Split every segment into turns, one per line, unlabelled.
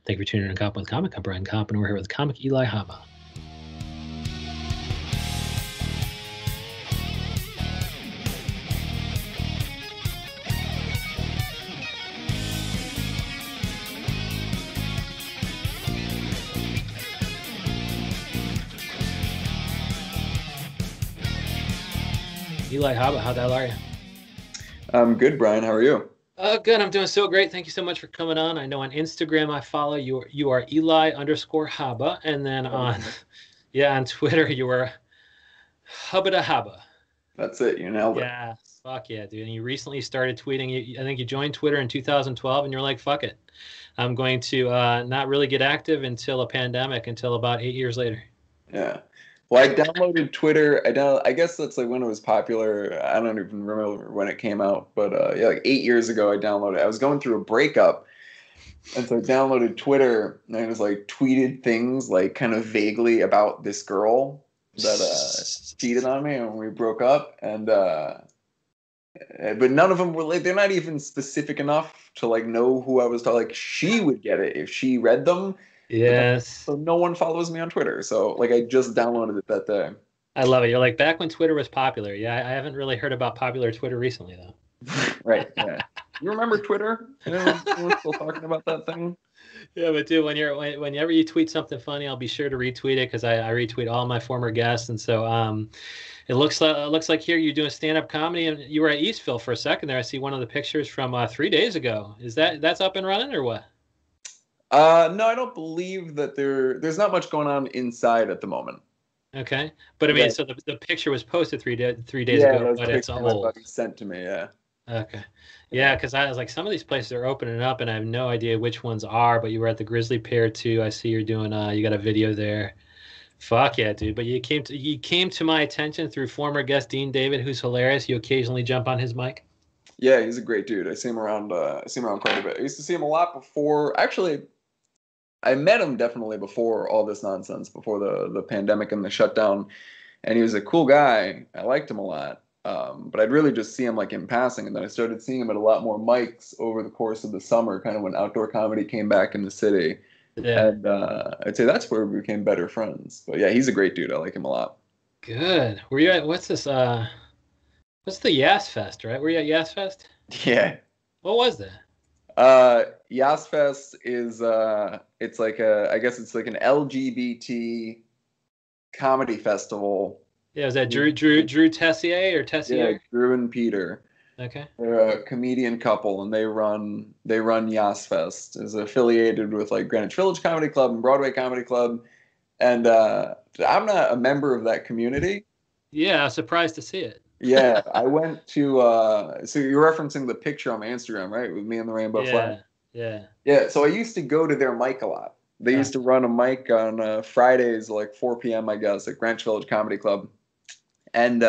Thank you for tuning in to Coppin with Comic. I'm Brian Coppin. We're here with comic Eli Haba. Eli Haba, how the hell are you?
I'm good, Brian. How are you?
Good. I'm doing so great. Thank you so much for coming on. I know on Instagram I follow you. You are Eli_Haba, and then on on Twitter you are Hubba da Haba.
That's it. You nailed it.
Yeah, fuck yeah, dude. And you recently started tweeting. I think you joined Twitter in 2012, and you're like, fuck it. I'm going to not really get active until a pandemic, until about 8 years later.
Yeah. Well, I downloaded Twitter. I guess that's like when it was popular. I don't even remember when it came out, but yeah, like 8 years ago, I downloaded it. I was going through a breakup, and so I downloaded Twitter, and I was like tweeted things like kind of vaguely about this girl that cheated on me, and we broke up, and but none of them were like, they're not even specific enough to like know who I was talking. Like she would get it if she read them.
Yes.
So no one follows me on Twitter. So like I just downloaded it that day.
I love it. You're like back when Twitter was popular. Yeah, I haven't really heard about popular Twitter recently though.
Right. Yeah. You remember Twitter? Anyone still talking about that thing?
Yeah, but dude, whenever you tweet something funny, I'll be sure to retweet it because I retweet all my former guests, and so it looks like here you're doing stand-up comedy, and you were at Eastville for a second there. I see one of the pictures from 3 days ago. That's up and running or what?
No, I don't believe that there's not much going on inside at the moment.
Okay, but I mean, so the picture was posted 3 days
yeah,
ago, but it's old.
My buddy sent to me, yeah.
Okay, yeah, because I was like, some of these places are opening up, and I have no idea which ones are. But you were at the Grizzly Pear too. I see you're doing. You got a video there. Fuck yeah, dude! But you came to my attention through former guest Dean David, who's hilarious. You occasionally jump on his mic.
Yeah, he's a great dude. I see him around. Quite a bit. I used to see him a lot before. Actually, I met him definitely before all this nonsense, before the pandemic and the shutdown, and he was a cool guy. I liked him a lot. But I'd really just see him like in passing, and then I started seeing him at a lot more mics over the course of the summer, kind of when outdoor comedy came back in the city. Yeah. And I'd say that's where we became better friends. But yeah, he's a great dude. I like him a lot.
Good. Were you at what's this? What's the Yas Fest, right? Were you at Yas Fest?
Yeah.
What was that?
Yas Fest is it's like I guess it's like an LGBT comedy festival.
Yeah, is that Drew Tessier or Tessier?
Yeah, Drew and Peter.
Okay.
They're a comedian couple, and they run Yas Fest. Is affiliated with like Greenwich Village Comedy Club and Broadway Comedy Club, and I'm not a member of that community.
Yeah, I was surprised to see it.
Yeah, I went to. So you're referencing the picture on my Instagram, right, with me and the rainbow flag? Yeah. So I used to go to their mic a lot. They used to run a mic on Fridays, like 4 p.m. I guess, at Greenwich Village Comedy Club. And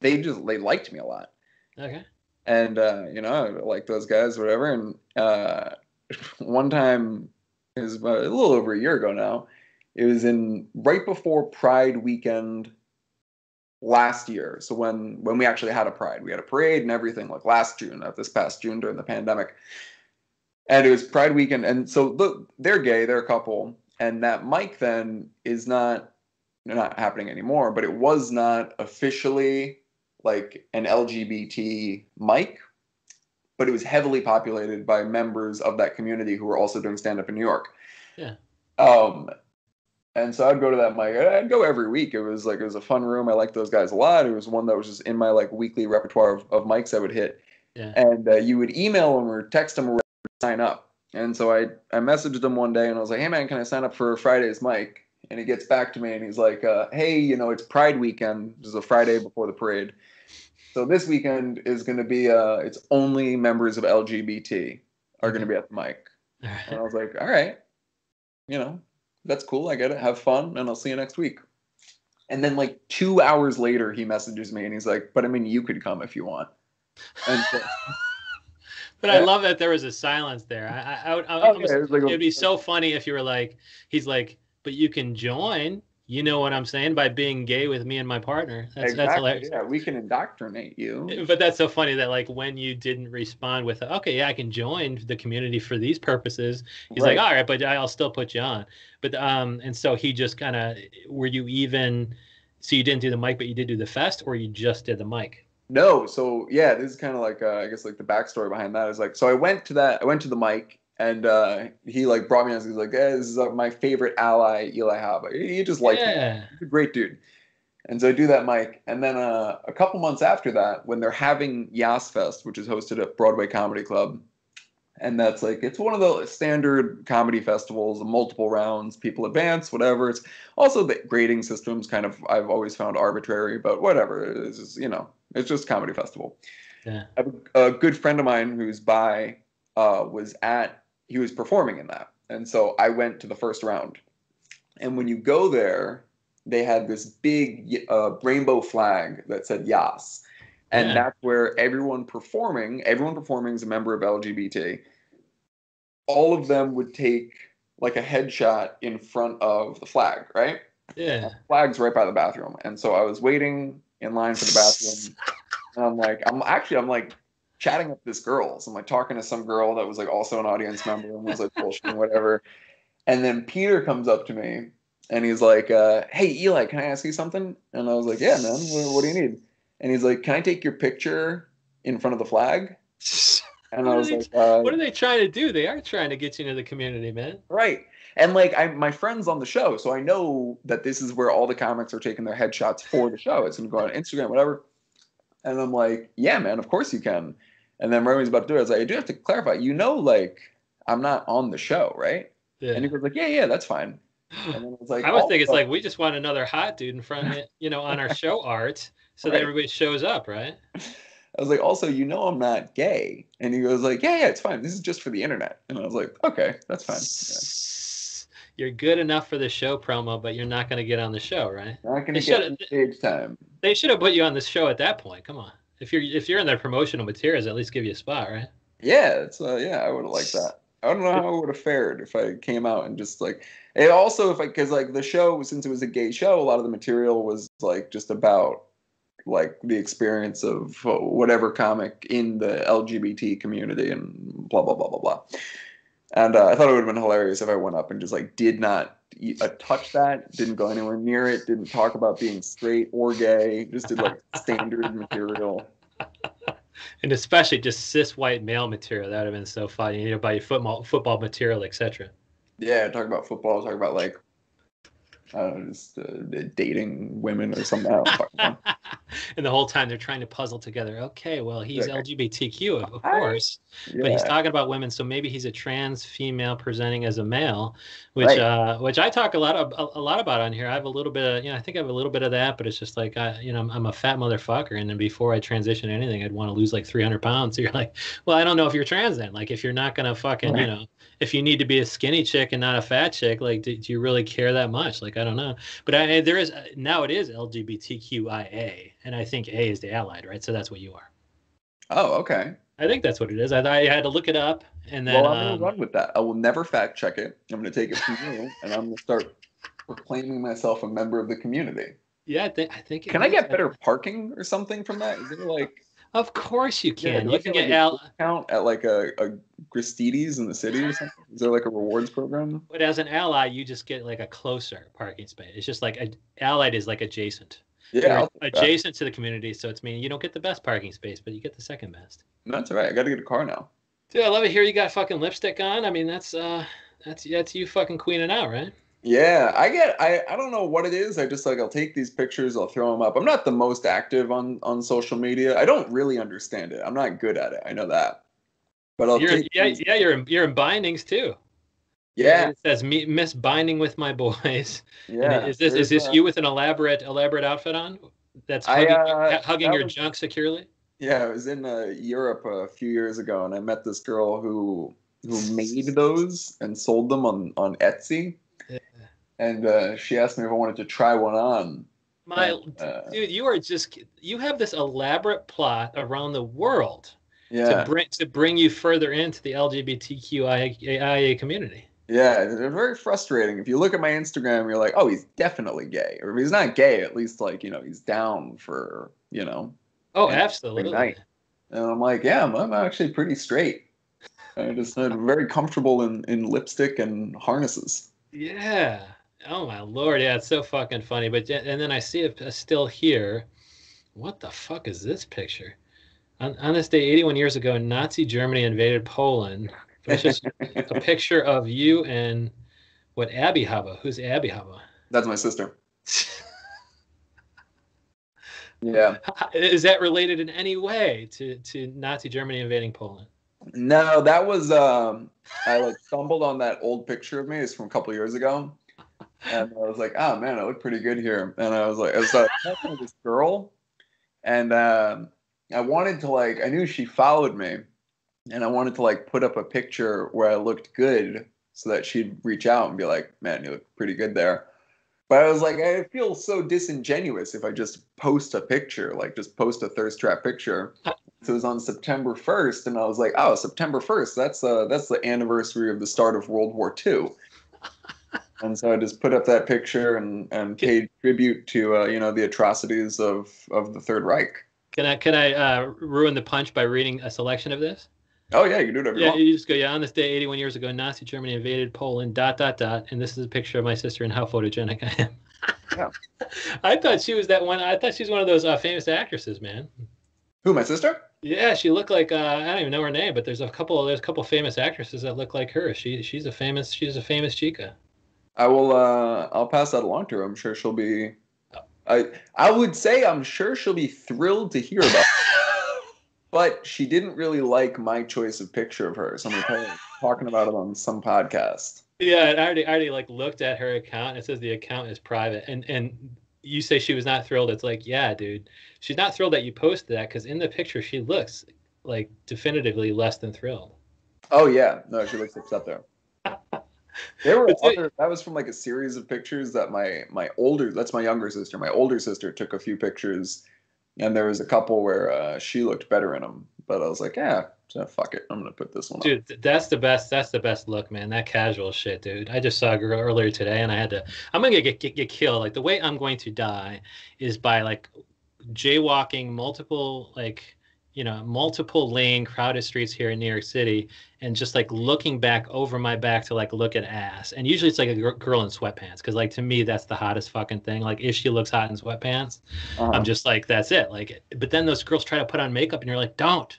they liked me a lot.
Okay.
And, I like those guys, whatever. And one time, it was a little over a year ago now, it was right before Pride weekend last year. So when we actually had a Pride, we had a parade and everything, like last June, not this past June during the pandemic. And it was Pride weekend. And so look, they're gay, they're a couple. And that mic then is not happening anymore, but it was not officially like an LGBT mic, but it was heavily populated by members of that community who were also doing stand-up in New York.
Yeah.
And so I'd go to that mic. I'd go every week. It was a fun room. I liked those guys a lot. It was one that was just in my like weekly repertoire of mics I would hit.
Yeah.
And you would email them or text them or sign up. And so I messaged him one day and I was like, hey man, can I sign up for Friday's mic? And he gets back to me and he's like, hey, it's Pride weekend. This is a Friday before the parade. So this weekend is going to be, it's only members of LGBT are going to be at the mic. And I was like, all right, that's cool. I get it. Have fun. And I'll see you next week. And then like 2 hours later, he messages me and he's like, but I mean, you could come if you want. And so,
but I love that there was a silence there. It'd be so funny if you were like, he's like, but you can join. You know what I'm saying? By being gay with me and my partner. That's
Exactly.
hilarious.
Yeah, we can indoctrinate you.
But that's so funny that like when you didn't respond with, okay, yeah, I can join the community for these purposes. He's like,
Right.
all right, but I'll still put you on. But and so he just kind of, were you even, so you didn't do the mic, but you did do the fest, or you just did the mic?
No, so yeah, this is kind of like I guess like the backstory behind that is like so I went to that I went to the mic and he like brought me on. He's like, this is my favorite ally Eli Haba. He just likes me.
Yeah.
He's a great dude. And so I do that mic, and then a couple months after that, when they're having Yas Fest, which is hosted at Broadway Comedy Club, and that's like it's one of the standard comedy festivals, multiple rounds, people advance, whatever. It's also the grading system's kind of I've always found arbitrary, but whatever. It's just, it's just comedy festival.
Yeah.
I have a good friend of mine who's bi he was performing in that, and so I went to the first round. And when you go there, they had this big rainbow flag that said Yas. And
Yeah.
that's where everyone performing is a member of LGBT. All of them would take like a headshot in front of the flag, right?
Yeah.
The flag's right by the bathroom. And so I was waiting in line for the bathroom. And I'm like chatting with this girl. So I'm like talking to some girl that was like also an audience member and was like bullshitting, whatever. And then Peter comes up to me and he's like, hey, Eli, can I ask you something? And I was like, yeah, man, what do you need? And he's like, can I take your picture in front of the flag? And I was like,
what are they trying to do? They are trying to get you into the community, man.
Right. And like my friend's on the show, so I know that this is where all the comics are taking their headshots for the show. It's gonna go on Instagram, whatever. And I'm like, yeah, man, of course you can. And then Rome's about to do it. I was like, I do have to clarify, like, I'm not on the show, right?
Yeah.
And he was like, yeah, that's fine. And then I was like,
I was thinking it's like we just want another hot dude in front of it, on our show art, so
Right.
that everybody shows up, right?
I was like, also, I'm not gay. And he goes like, yeah, it's fine. This is just for the internet. And I was like, okay, that's fine. Yeah.
You're good enough for the show promo, but you're not going to get on the show, right?
Not going to get stage time.
They should have put you on the show at that point. Come on. If you're in their promotional materials, at least give you a spot, right?
Yeah, I would have liked that. I don't know how I would have fared if I came out and just like it also because like the show, since it was a gay show, a lot of the material was like just about like the experience of whatever comic in the LGBT community and blah blah blah blah blah. And I thought it would have been hilarious if I went up and just like did not touch that, didn't go anywhere near it, didn't talk about being straight or gay, just did like standard material.
And especially just cis white male material. That would have been so funny, by football material, etc.
Yeah, talk about football, talk about like I don't know, just dating women or something. I don't know.
And the whole time they're trying to puzzle together. Okay, well, he's LGBTQ, of course, but he's talking about women, so maybe he's a trans female presenting as a male, which I talk a lot about on here. I have a little bit of, I think I have a little bit of that, but it's just like I'm a fat motherfucker, and then before I transition to anything, I'd want to lose like 300 pounds. So you're like, well, I don't know if you're trans then. Like, if you're not gonna fucking, if you need to be a skinny chick and not a fat chick, like, do you really care that much? Like, I don't know. But there is now it is LGBTQIA, and I think A is the allied, right? So that's what you are.
Oh, okay.
I think that's what it is. I had to look it up, and then.
Well, I'm going to run with that. I will never fact check it. I'm going to take it from you, and I'm going to start proclaiming myself a member of the community.
Yeah, I think.
Can I get better parking or something from that? Is there like?
Of course you can.
Yeah,
you can get
a discount at like a Gristedes in the city or something. Is there like a rewards program?
But as an ally, you just get like a closer parking space. It's just like allied is like adjacent.
Yeah,
adjacent to the community, so it's meaning you don't get the best parking space, but you get the second best.
That's all right. I got to get a car now.
Dude, I love it. Here you got fucking lipstick on. I mean, that's you fucking queening out, right?
Yeah, I don't know what it is. I just like I'll take these pictures, I'll throw them up. I'm not the most active on social media. I don't really understand it. I'm not good at it. I know that. But
you're in bindings too.
Yeah.
It says Miss Binding with my boys.
Yeah.
Is this you with an elaborate outfit on? That's hugging your junk securely?
Yeah, I was in Europe a few years ago, and I met this girl who made those and sold them on Etsy. Yeah. And she asked me if I wanted to try one on.
Dude, you have this elaborate plot around the world
to
bring you further into the LGBTQIA community.
Yeah, they're very frustrating. If you look at my Instagram, you're like, oh, he's definitely gay. Or if he's not gay, at least like, he's down for,
Oh,
an interesting
absolutely.
night. And I'm like, yeah, I'm actually pretty straight. I just I'm very comfortable in lipstick and harnesses.
Yeah. Oh my Lord. Yeah, it's so fucking funny. But and then I see it still here. What the fuck is this picture? On this day, 81 years ago, Nazi Germany invaded Poland. But it's just a picture of you and what, Abby Haba? Who's Abby Haba?
That's my sister. Yeah.
Is that related in any way to Nazi Germany invading Poland?
No, that was I like stumbled on that old picture of me. It's from a couple years ago. And I was like, oh man, I look pretty good here. And I was like, I was talking to this girl, and I wanted to like, I knew she followed me, and I wanted to like put up a picture where I looked good so that she'd reach out and be like, man, you look pretty good there. But I was like, I feel so disingenuous if I just post a picture, like just post a thirst trap picture. So it was on September 1st, and I was like, oh, September 1st, that's the anniversary of the start of World War II. And so I just put up that picture and paid tribute to the atrocities of the Third Reich.
Can I ruin the punch by reading a selection of this?
Oh yeah, you can do whatever you
Yeah,
want.
you just go, yeah, on this day, 81 years ago, Nazi Germany invaded Poland, dot, dot, dot. And this is a picture of my sister and how photogenic I am.
Yeah.
I thought she was that one. I thought she was one of those famous actresses, man.
Who, my sister?
Yeah, she looked like I don't even know her name, but there's a couple famous actresses that look like her. She's a famous chica.
I'll pass that along to her. I'm sure she'll be. I would say I'm sure she'll be thrilled to hear about it. But she didn't really like my choice of picture of her. So I'm talking about it on some podcast.
Yeah, and I already like looked at her account. It says the account is private, and you say she was not thrilled. It's like, yeah, dude, she's not thrilled that you posted that because in the picture she looks like definitively less than thrilled.
Oh yeah, no, she looks upset there. There were
But
other. That was from like a series of pictures that that's my younger sister. My older sister took a few pictures, and there was a couple where she looked better in them. But I was like, yeah, so fuck it, I'm gonna put this one up.
dude, that's the best. That's the best look, man. That casual shit, dude. I just saw a girl earlier today, and I had to. I'm gonna get killed. Like the way I'm going to die is by like jaywalking multiple lane crowded streets here in New York City, and just like looking back over my back to like look at ass. And usually it's like a girl in sweatpants, because like to me that's the hottest fucking thing. Like if she looks hot in sweatpants, I'm just like, that's it. Like, but then those girls try to put on makeup, and you're like, don't.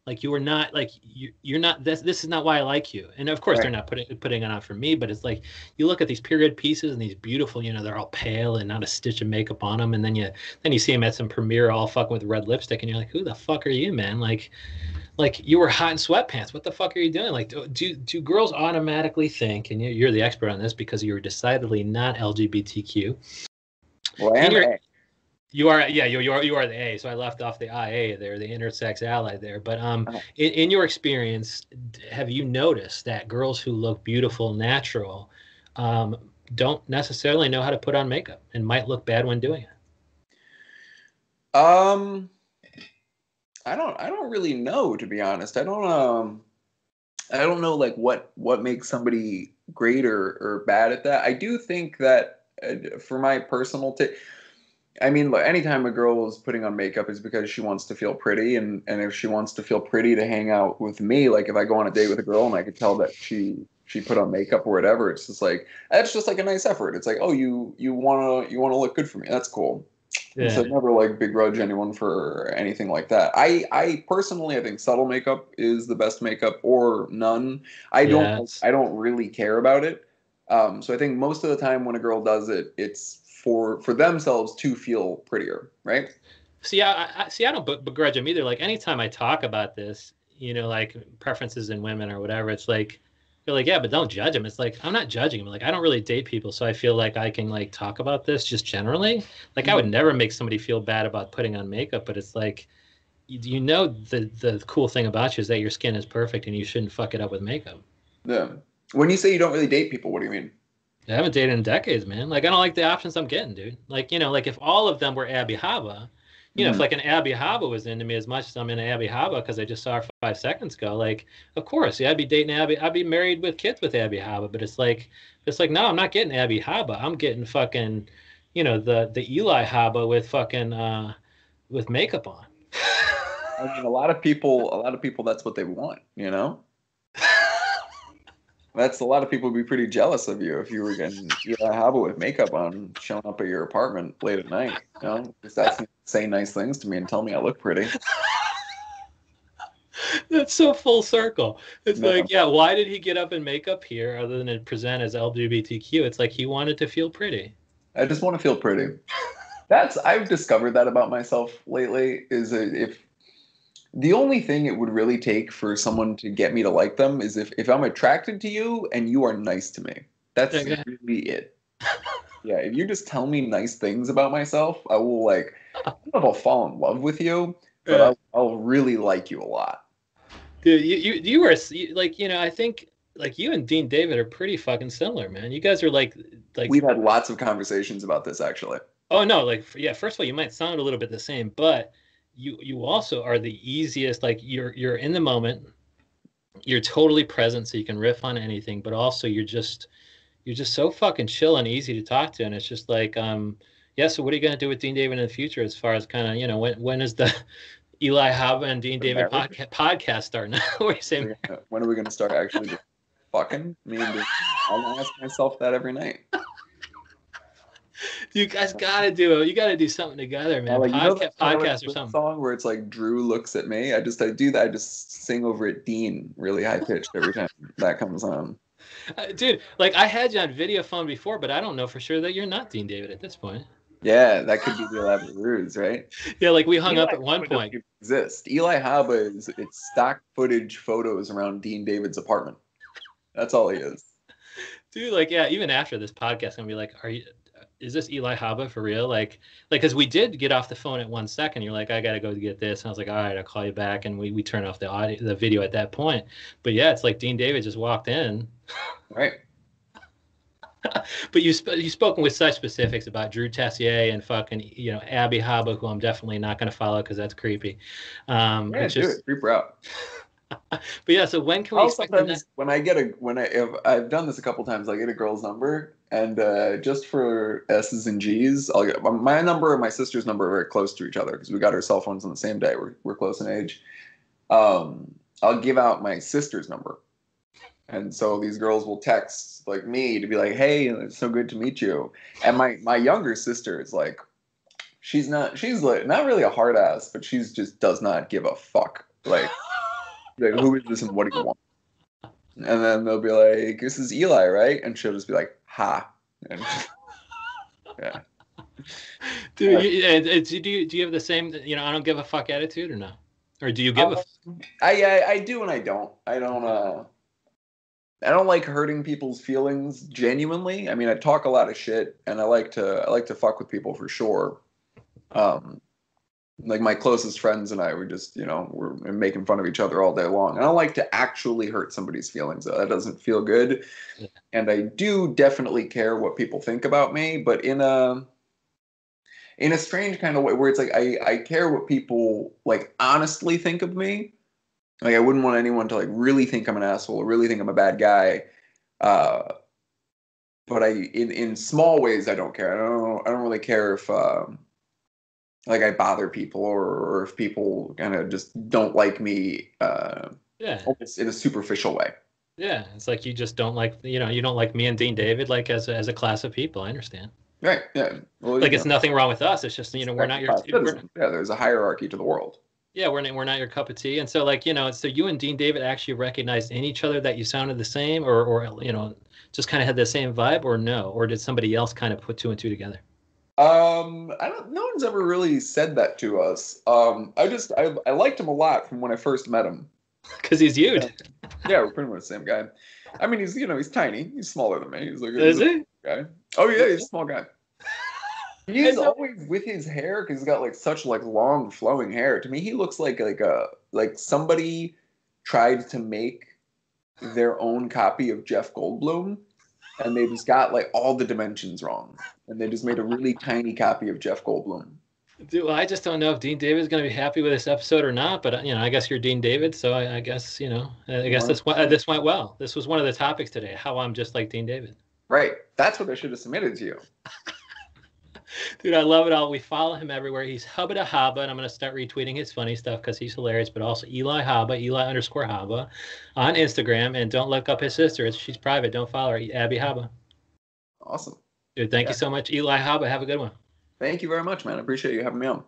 Like you are not like you're not this is not why I like you. And of course
Right.
they're not putting it on for me, but it's like you look at these period pieces and these beautiful, they're all pale and not a stitch of makeup on them, and then you see them at some premiere all fucking with red lipstick, and you're like, who the fuck are you, man? Like you were hot in sweatpants. What the fuck are you doing? Like do girls automatically think, and you're the expert on this because you're decidedly not LGBTQ.
Well, I am.
You are, yeah, you are the A. So I left off the IA there, the intersex ally there. But in your experience, have you noticed that girls who look beautiful, natural, don't necessarily know how to put on makeup and might look bad when doing it?
I don't really know, to be honest. I don't know like what makes somebody great or bad at that. I do think that for my personal take, I mean, look, anytime a girl is putting on makeup is because she wants to feel pretty, and if she wants to feel pretty to hang out with me, like if I go on a date with a girl and I could tell that she put on makeup or whatever, it's just like that's just like a nice effort. It's like, oh, you wanna look good for me. That's cool. And so
Yeah.
I never like begrudge anyone for anything like that. I personally I think subtle makeup is the best makeup or none.
Yes.
I don't really care about it. So I think most of the time when a girl does it, it's for themselves to feel prettier, right?
See, I don't begrudge them either. Like anytime I talk about this, like preferences in women or whatever, it's like they're like, yeah, but don't judge them. It's like I'm not judging them. Like I don't really date people, so I feel like I can like talk about this just generally. Like I would never make somebody feel bad about putting on makeup, but it's like the cool thing about you is that your skin is perfect and you shouldn't fuck it up with makeup.
Yeah. When you say you don't really date people, what do you mean?
I haven't dated in decades, man. Like I don't like the options I'm getting, dude. Like like if all of them were Abby Hava, you know, if like an Abby Haba was into me as much as I'm into Abby Haba because I just saw her 5 seconds ago, like, of course, yeah, I'd be dating Abby. I'd be married with kids with Abby Haba. But it's like, no, I'm not getting Abby Haba. I'm getting fucking, you know, the Eli Haba with fucking with makeup on.
I mean, a lot of people, that's what they want, you know? That's a lot of people would be pretty jealous of you if you were getting Eli Haba with makeup on, showing up at your apartment late at night. You know, just asking, say nice things to me and tell me I look pretty.
That's so full circle. It's
No,
like, yeah, why did he get up in makeup here other than to present as LGBTQ? It's like he wanted to feel pretty.
I just want to feel pretty. I've discovered that about myself lately. Is if the only thing it would really take for someone to get me to like them is if I'm attracted to you and you are nice to me. That's
Okay.
really it. Yeah, if you just tell me nice things about myself, I will like. I don't know if I'll fall in love with you, but I'll really like you a lot.
Dude, you were like, you know, I think like you and Dean David are pretty fucking similar, man. You guys are like
We've had lots of conversations about this actually.
oh no, like yeah, first of all, you might sound a little bit the same, but you also are the easiest, like you're in the moment, you're totally present so you can riff on anything, but also you're just so fucking chill and easy to talk to. And it's just like, yeah, so what are you gonna do with Dean David in the future as far as kind of, you know, when is the Eli Haba and Dean David podcast starting? What are you saying?
When are we going to start actually just fucking? I mean, I ask myself that every night.
You guys gotta do it. You gotta do something together, man.
Like,
Podcast or something.
Song where it's like Drew looks at me. I do that. I just sing over it, Dean, really high pitched every time that comes on.
Dude, like I had you on video phone before, but I don't know for sure that you're not Dean David at this point.
Yeah, that could be the elaborate ruse, right?
Yeah, like we hung up at one point.
Exist. Eli Haba it's stock footage photos around Dean David's apartment. That's all he is.
Dude, like yeah, even after this podcast, I'm gonna be like, is this Eli Haba for real? Like, because we did get off the phone at 1 second. You're like, I gotta go get this, and I was like, all right, I'll call you back, and we turn off the video at that point. But yeah, it's like Dean David just walked in.
Right.
But you've spoken with such specifics about Drew Tessier and fucking, you know, Abby Haba, who I'm definitely not going to follow because that's creepy.
Yeah, do it. Creep her out.
But yeah, so when can we expect
sometimes when I've done this a couple times, I get a girl's number, and just for S's and G's, I'll get my number and my sister's number are very close to each other because we got our cell phones on the same day. We're close in age. I'll give out my sister's number. And so these girls will text like me to be like, "Hey, it's so good to meet you." And my younger sister is like, she's like not really a hard ass, but she's just does not give a fuck. Like who is this and what do you want? And then they'll be like, "This is Eli, right?" And she'll just be like, "Ha." And yeah.
Dude, do you have the same, you know, I don't give a fuck attitude or no? Or do you give a?
I do and I don't. I don't like hurting people's feelings genuinely. I mean, I talk a lot of shit, and I like to fuck with people for sure. Like my closest friends and I, we just, you know, we're making fun of each other all day long. I don't like to actually hurt somebody's feelings. That doesn't feel good. Yeah. And I do definitely care what people think about me, but in a strange kind of way where it's like I care what people like honestly think of me. Like I wouldn't want anyone to like really think I'm an asshole or really think I'm a bad guy. But in small ways I don't care. I don't really care if like I bother people or if people kind of just don't like me almost in a superficial way.
Yeah, it's like you just don't like, you know, you don't like me and Dean David like as a class of people. I understand.
Right. Yeah. Well,
like it's nothing wrong with us. It's just, you know, we're not your.
There's a hierarchy to the world.
Yeah, we're not your cup of tea. And so like, you know, so you and Dean David actually recognized in each other that you sounded the same or you know, just kind of had the same vibe or no? Or did somebody else kind of put two and two together?
No one's ever really said that to us. I liked him a lot from when I first met him.
Because he's huge.
Yeah, we're pretty much the same guy. I mean, he's tiny. He's smaller than me. He's like
is he?
Guy. Oh yeah, he's a small guy. He's always with his hair because he's got like such like long flowing hair. To me, he looks like somebody tried to make their own copy of Jeff Goldblum, and they just got like all the dimensions wrong, and they just made a really tiny copy of Jeff Goldblum.
Dude, well, I just don't know if Dean David's going to be happy with this episode or not. But I guess you're Dean David, so I guess I guess this went well. This was one of the topics today. How I'm just like Dean David.
Right. That's what I should have submitted to you.
Dude, I love it all. We follow him everywhere. He's Hubba da Haba, and I'm going to start retweeting his funny stuff because he's hilarious. But also Eli Haba, Eli_Haba, on Instagram. And don't look up his sister. She's private. Don't follow her. Abby Haba.
Awesome.
Dude, thank you so much, Eli Haba. Have a good one.
Thank you very much, man. I appreciate you having me on.